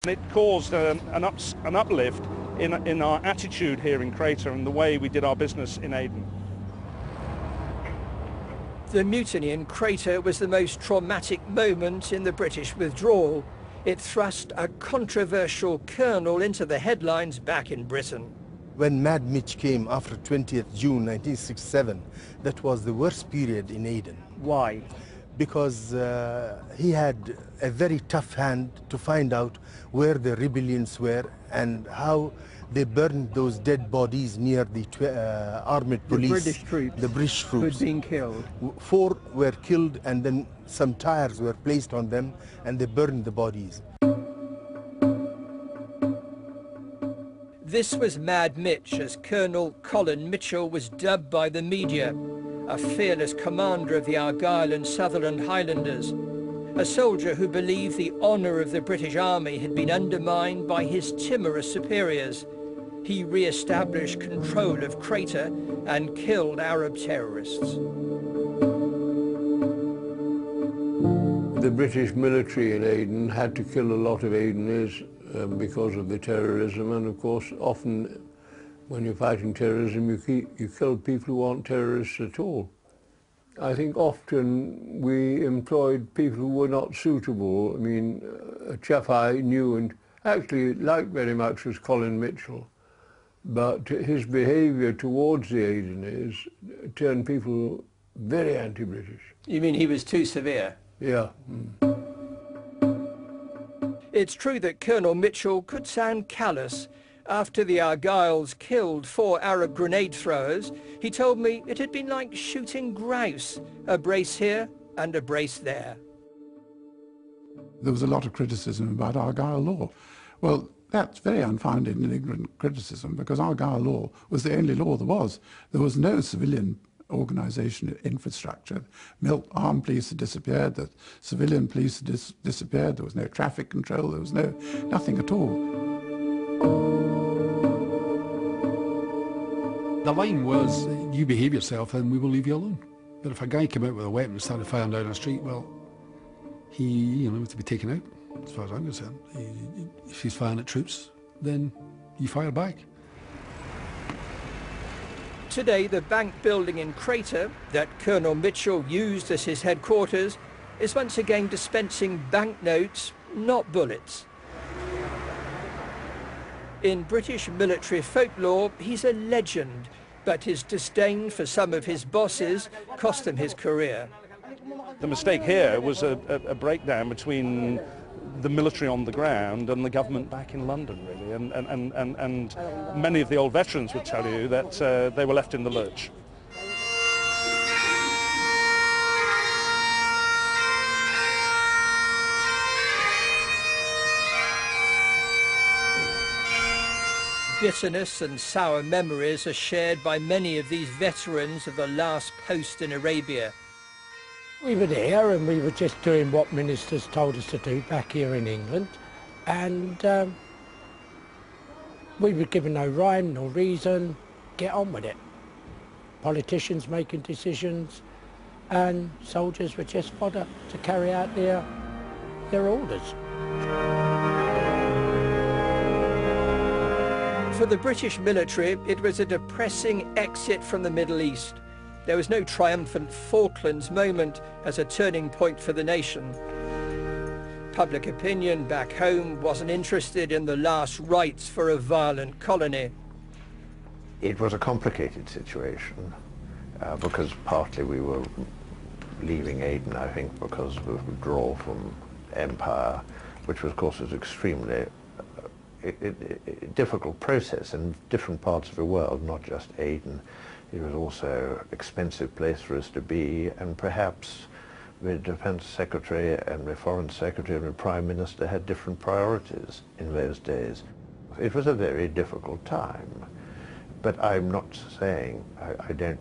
It caused an uplift in our attitude here in Crater and the way we did our business in Aden. The mutiny in Crater was the most traumatic moment in the British withdrawal. It thrust a controversial colonel into the headlines back in Britain. When Mad Mitch came after 20th June 1967, that was the worst period in Aden. Why? Because he had a very tough hand to find out where the rebellions were and how they burned those dead bodies near the armed police. The British troops. Who had been killed. 4 were killed, and then some tires were placed on them and they burned the bodies. This was Mad Mitch, as Colonel Colin Mitchell was dubbed by the media, a fearless commander of the Argyll and Sutherland Highlanders, a soldier who believed the honour of the British Army had been undermined by his timorous superiors. He re-established control of Crater and killed Arab terrorists. The British military in Aden had to kill a lot of Adenis because of the terrorism, and of course often when you're fighting terrorism you kill people who aren't terrorists at all. I think often we employed people who were not suitable. I mean, a chap I knew and actually liked very much was Colin Mitchell, but his behaviour towards the Adenis turned people very anti-British. You mean he was too severe? Yeah. It's true that Colonel Mitchell could sound callous. After the Argylls killed 4 Arab grenade throwers, he told me it had been like shooting grouse, a brace here and a brace there. There was a lot of criticism about Argyll law. Well, that's very unfounded and ignorant criticism, because Argyll law was the only law there was. There was no civilian organisation infrastructure. Armed police had disappeared, the civilian police had disappeared, there was no traffic control, there was nothing at all. The line was, you behave yourself and we will leave you alone. But if a guy came out with a weapon and started firing down the street, well, he was to be taken out, as far as I'm concerned. If he's firing at troops, then you fire back. Today, the bank building in Crater, that Colonel Mitchell used as his headquarters, is once again dispensing banknotes, not bullets. In British military folklore, he's a legend, but his disdain for some of his bosses cost him his career. The mistake here was a breakdown between the military on the ground and the government back in London, really, and many of the old veterans would tell you that they were left in the lurch. Bitterness and sour memories are shared by many of these veterans of the last post in Arabia. We were there and we were just doing what ministers told us to do back here in England, and we were given no rhyme, no reason, get on with it. Politicians making decisions and soldiers were just fodder to carry out their orders. For the British military, it was a depressing exit from the Middle East. There was no triumphant Falklands moment as a turning point for the nation. Public opinion back home wasn't interested in the last rites for a violent colony. It was a complicated situation because partly we were leaving Aden, I think, because of the withdrawal from empire, which of course was extremely a difficult process in different parts of the world, not just Aden. It was also an expensive place for us to be, and perhaps the Defence Secretary and the Foreign Secretary and the Prime Minister had different priorities in those days. It was a very difficult time, but I'm not saying I don't